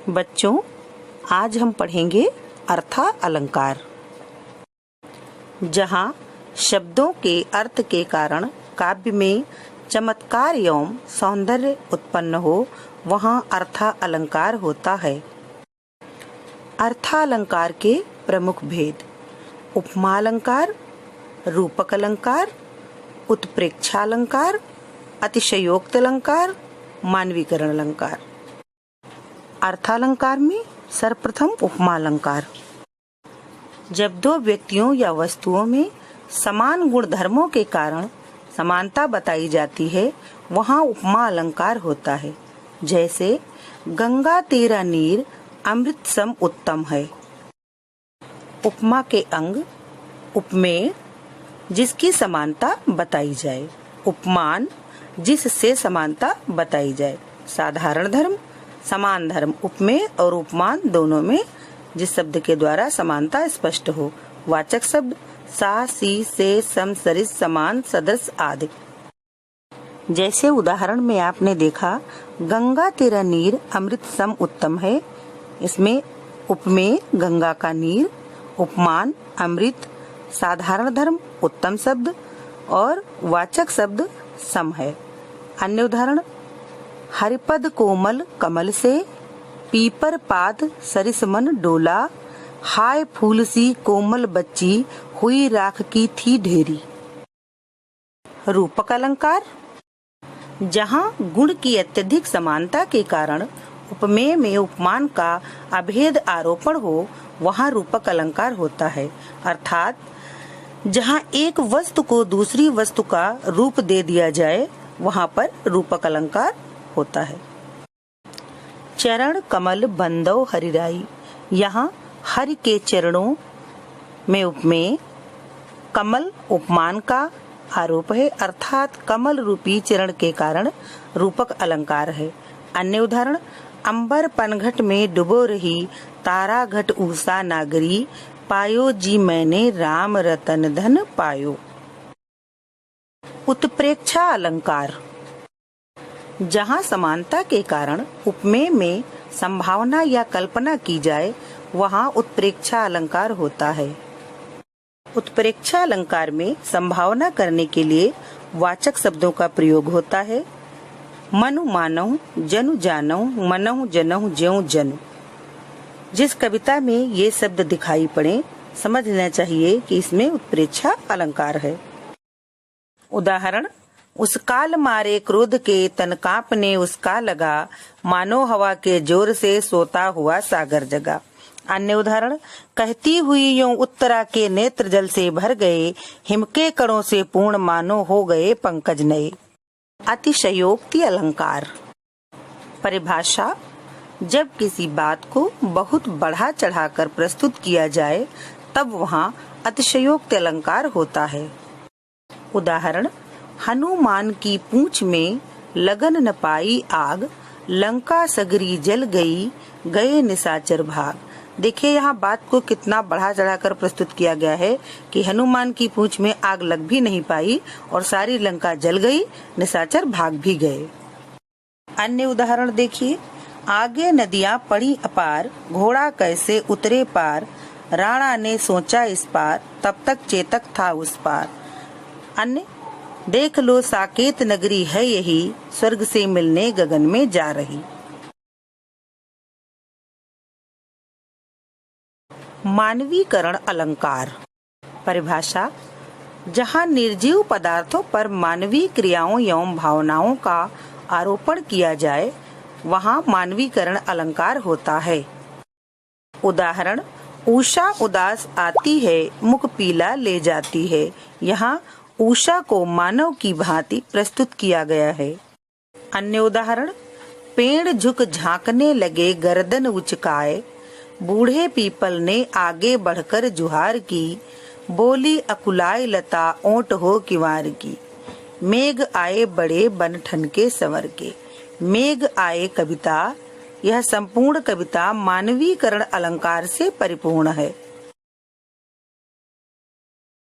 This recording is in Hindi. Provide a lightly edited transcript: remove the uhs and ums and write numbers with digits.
बच्चों, आज हम पढ़ेंगे अर्था अलंकार। जहाँ शब्दों के अर्थ के कारण काव्य में चमत्कार एवं सौंदर्य उत्पन्न हो, वहाँ अर्था अलंकार होता है। अर्था अलंकार के प्रमुख भेद: उपमा अलंकार, रूपक अलंकार, उत्प्रेक्षा अलंकार, अतिशयोक्त अलंकार, मानवीकरण अलंकार। अर्थालंकार में सर्वप्रथम उपमा अलंकार। जब दो व्यक्तियों या वस्तुओं में समान गुण धर्मों के कारण समानता बताई जाती है, वहाँ उपमा अलंकार होता है। जैसे गंगा तेरा नीर अमृत सम उत्तम है। उपमा के अंग: उपमेय, जिसकी समानता बताई जाए; उपमान, जिससे समानता बताई जाए; साधारण धर्म, समान धर्म। उपमेय और उपमान दोनों में जिस शब्द के द्वारा समानता स्पष्ट हो। वाचक शब्द: सा, सी, से, सम, सरिस, समान, सदृश आदि। जैसे उदाहरण में आपने देखा, गंगा तेरा नीर अमृत सम उत्तम है। इसमें उपमेय गंगा का नीर, उपमान अमृत, साधारण धर्म उत्तम शब्द और वाचक शब्द सम है। अन्य उदाहरण: हरिपद कोमल कमल से, पीपर पात सरिस मन डोला, हाय फूल सी कोमल बच्ची हुई राख की थी ढेरी। रूपक अलंकार: जहाँ गुण की अत्यधिक समानता के कारण उपमेय में उपमान का अभेद आरोपण हो, वहाँ रूपक अलंकार होता है। अर्थात जहाँ एक वस्तु को दूसरी वस्तु का रूप दे दिया जाए, वहाँ पर रूपक अलंकार होता है। चरण कमल बंदो हरिराई: यहाँ हरि के चरणों में उपमेय, कमल उपमान का आरोप है, अर्थात कमल रूपी चरण के कारण रूपक अलंकार है। अन्य उदाहरण: अंबर पनघट में डुबो रही, तारा घट उषा नागरी, पायो जी मैंने राम रतन धन पायो। उत्प्रेक्षा अलंकार: जहाँ समानता के कारण उपमेय में संभावना या कल्पना की जाए, वहाँ उत्प्रेक्षा अलंकार होता है। उत्प्रेक्षा अलंकार में संभावना करने के लिए वाचक शब्दों का प्रयोग होता है। मनु मानहु, जनु जानहु, मनहु जनहु, ज्यों जनु। जिस कविता में ये शब्द दिखाई पड़े, समझ लेना चाहिए कि इसमें उत्प्रेक्षा अलंकार है। उदाहरण: उस काल मारे क्रोध के तन कांपने उसका लगा, मानो हवा के जोर से सोता हुआ सागर जगा। अन्य उदाहरण: कहती हुई यूं उत्तरा के नेत्र जल से भर गए, हिम के कणों से पूर्ण मानो हो गए पंकज नए। अतिशयोक्ति अलंकार। परिभाषा: जब किसी बात को बहुत बढ़ा चढ़ाकर प्रस्तुत किया जाए, तब वहाँ अतिशयोक्ति अलंकार होता है। उदाहरण: हनुमान की पूंछ में लगन न पाई आग, लंका सगरी जल गई, गए निशाचर भाग। देखिए, यहाँ बात को कितना बढ़ा चढ़ाकर प्रस्तुत किया गया है कि हनुमान की पूंछ में आग लग भी नहीं पाई और सारी लंका जल गई, निशाचर भाग भी गए। अन्य उदाहरण देखिए: आगे नदियां पड़ी अपार, घोड़ा कैसे उतरे पार, राणा ने सोचा इस पार, तब तक चेतक था उस पार। अन्य: देख लो साकेत नगरी है यही, स्वर्ग से मिलने गगन में जा रही। मानवीकरण अलंकार। परिभाषा: जहाँ निर्जीव पदार्थों पर मानवीय क्रियाओं एवं भावनाओं का आरोपण किया जाए, वहाँ मानवीकरण अलंकार होता है। उदाहरण: उषा उदास आती है, मुख पीला ले जाती है। यहाँ उषा को मानव की भांति प्रस्तुत किया गया है। अन्य उदाहरण: पेड़ झुक झांकने लगे गर्दन उचकाए, बूढ़े पीपल ने आगे बढ़कर जुहार की, बोली अकुलाय लता ओंट हो किवार की। मेघ आए बड़े बन ठनके संवर के। मेघ आए कविता, यह संपूर्ण कविता मानवीकरण अलंकार से परिपूर्ण है।